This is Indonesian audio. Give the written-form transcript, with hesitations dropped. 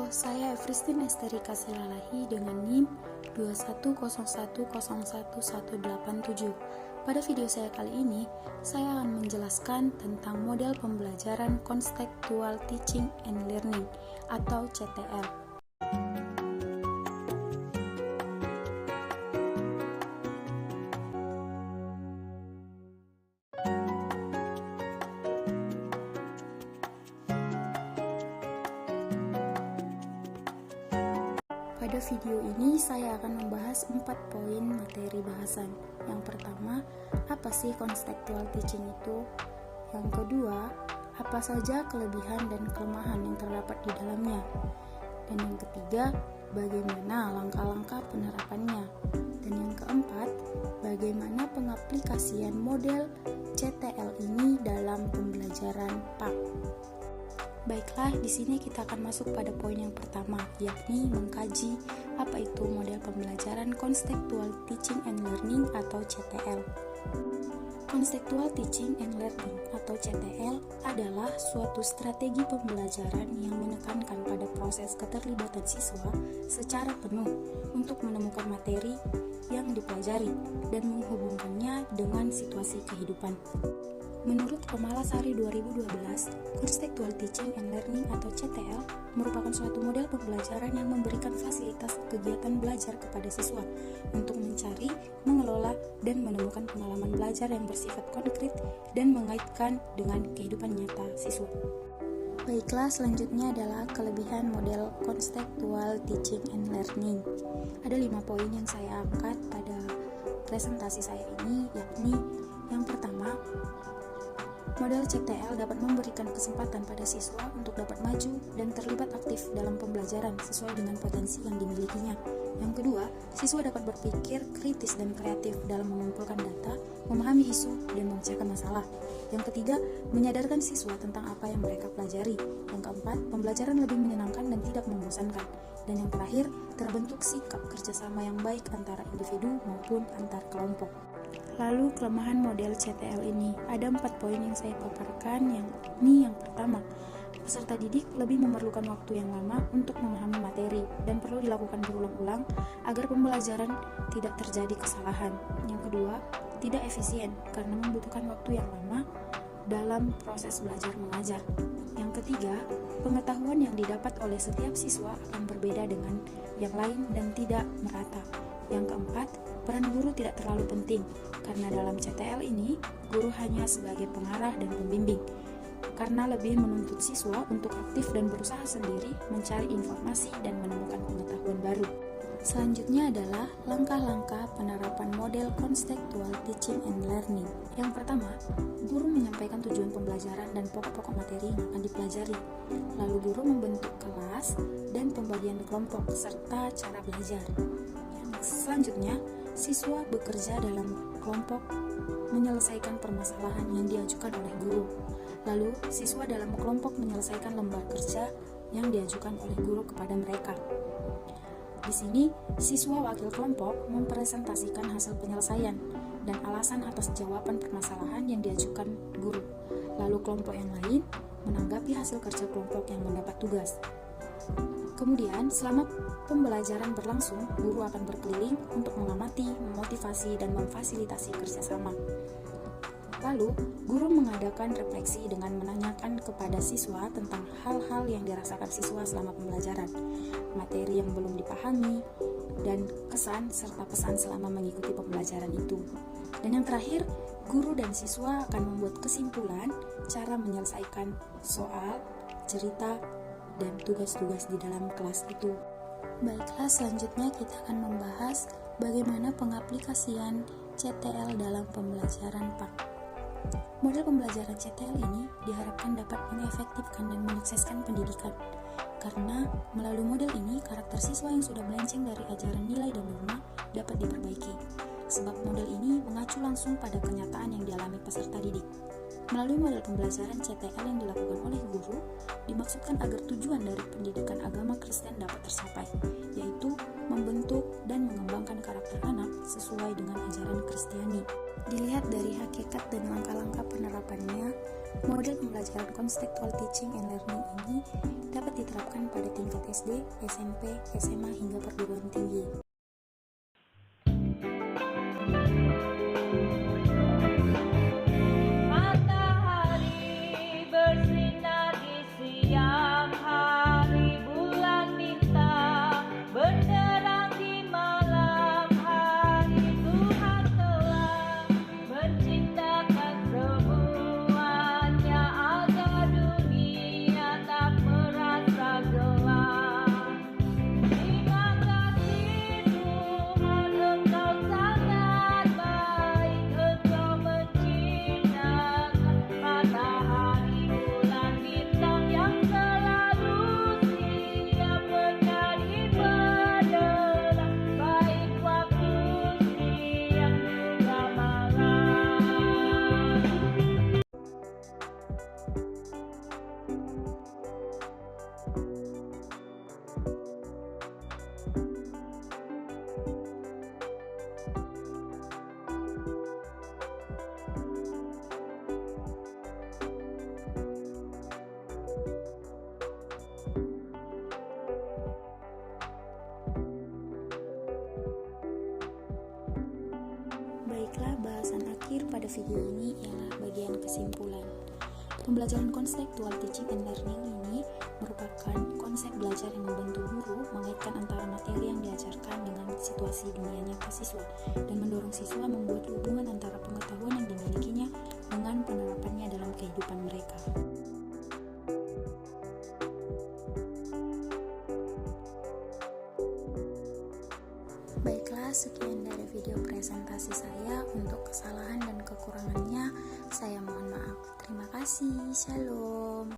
saya Efristin Esterika Silalahi dengan NIM 210101187. Pada video saya kali ini, saya akan menjelaskan tentang model pembelajaran Contextual Teaching and Learning atau CTL. Pada video ini saya akan membahas 4 poin materi bahasan. Yang pertama, apa sih contextual teaching itu? Yang kedua, apa saja kelebihan dan kelemahan yang terdapat di dalamnya? Dan yang ketiga, bagaimana langkah-langkah penerapannya? Dan yang keempat, bagaimana pengaplikasian model CTL ini dalam pembelajaran PAK? Baiklah, di sini kita akan masuk pada poin yang pertama, yakni mengkaji apa itu model pembelajaran Contextual Teaching and Learning atau CTL. Contextual Teaching and Learning atau CTL adalah suatu strategi pembelajaran yang menekankan pada proses keterlibatan siswa secara penuh untuk menemukan materi yang dipelajari dan menghubungkannya dengan situasi kehidupan. Menurut Komalasari 2012, Contextual Teaching and Learning atau CTL merupakan suatu model pembelajaran yang memberikan fasilitas kegiatan belajar kepada siswa untuk mencari, mengelola, dan menemukan pengalaman belajar yang bersifat konkret dan mengaitkan dengan kehidupan nyata siswa. Baiklah, selanjutnya adalah kelebihan model Contextual Teaching and Learning. Ada 5 poin yang saya angkat pada presentasi saya ini, yakni yang pertama, model CTL dapat memberikan kesempatan pada siswa untuk dapat maju dan terlibat aktif dalam pembelajaran sesuai dengan potensi yang dimilikinya. Yang kedua, siswa dapat berpikir kritis dan kreatif dalam mengumpulkan data, memahami isu, dan memecahkan masalah. Yang ketiga, menyadarkan siswa tentang apa yang mereka pelajari. Yang keempat, pembelajaran lebih menyenangkan dan tidak membosankan. Dan yang terakhir, terbentuk sikap kerjasama yang baik antara individu maupun antar kelompok. Lalu kelemahan model CTL ini, ada 4 poin yang saya paparkan. Yang pertama, peserta didik lebih memerlukan waktu yang lama untuk memahami materi dan perlu dilakukan berulang-ulang agar pembelajaran tidak terjadi kesalahan. Yang kedua, tidak efisien karena membutuhkan waktu yang lama dalam proses belajar mengajar. Yang ketiga, pengetahuan yang didapat oleh setiap siswa akan berbeda dengan yang lain dan tidak merata. Yang keempat, peran guru tidak terlalu penting, karena dalam CTL ini, guru hanya sebagai pengarah dan pembimbing, karena lebih menuntut siswa untuk aktif dan berusaha sendiri mencari informasi dan menemukan pengetahuan baru. Selanjutnya adalah langkah-langkah penerapan model Contextual Teaching and Learning. Yang pertama, guru menyampaikan tujuan pembelajaran dan pokok-pokok materi yang akan dipelajari. Lalu guru membentuk kelas dan pembagian kelompok serta cara belajar. Selanjutnya, siswa bekerja dalam kelompok menyelesaikan permasalahan yang diajukan oleh guru. Lalu, siswa dalam kelompok menyelesaikan lembar kerja yang diajukan oleh guru kepada mereka. Di sini, siswa wakil kelompok mempresentasikan hasil penyelesaian dan alasan atas jawaban permasalahan yang diajukan guru. Lalu kelompok yang lain menanggapi hasil kerja kelompok yang mendapat tugas. Kemudian, selama pembelajaran berlangsung, guru akan berkeliling untuk mengamati, memotivasi, dan memfasilitasi kerjasama. Lalu, guru mengadakan refleksi dengan menanyakan kepada siswa tentang hal-hal yang dirasakan siswa selama pembelajaran, materi yang belum dipahami, dan kesan serta pesan selama mengikuti pembelajaran itu. Dan yang terakhir, guru dan siswa akan membuat kesimpulan cara menyelesaikan soal, cerita, dan tugas-tugas di dalam kelas itu. Baiklah, selanjutnya kita akan membahas bagaimana pengaplikasian CTL dalam pembelajaran PAK. Model pembelajaran CTL ini diharapkan dapat mengefektifkan dan menyukseskan pendidikan, karena melalui model ini karakter siswa yang sudah melenceng dari ajaran nilai dan norma dapat diperbaiki, sebab model ini mengacu langsung pada kenyataan yang dialami peserta didik. Melalui model pembelajaran CTL yang dilakukan oleh guru, dimaksudkan agar tujuan dari pendidikan agama Kristen dapat tercapai, yaitu membentuk dan mengembangkan karakter anak sesuai dengan ajaran Kristiani. Dilihat dari hakikat dan langkah-langkah penerapannya, Model pembelajaran contextual teaching and learning ini dapat diterapkan pada tingkat SD, SMP, SMA hingga perguruan tinggi. Matahari bersinar di siang hari, bulan bintang benderang di malam hari. Tuhan telah menciptakan semuanya agar dunia tak merasa gelap. Terima kasih Tuhan, Engkau sangat baik. Engkau menciptakan matahari, bulan, bintang yang selalu siap menjadi penerang, baik waktu siang juga malam. Baiklah, bahasan akhir pada video ini ialah bagian kesimpulan. Pembelajaran konseptual teaching and learning ini merupakan konsep belajar yang membantu guru mengaitkan antara materi yang diajarkan dengan situasi dunia nyata siswa dan mendorong siswa membuat hubungan antara pengetahuan yang dimilikinya dengan penerapannya dalam kehidupan mereka. Baiklah, sekian dari video presentasi saya. Untuk kesalahan dan kekurangannya, saya mohon maaf. Terima kasih. Shalom.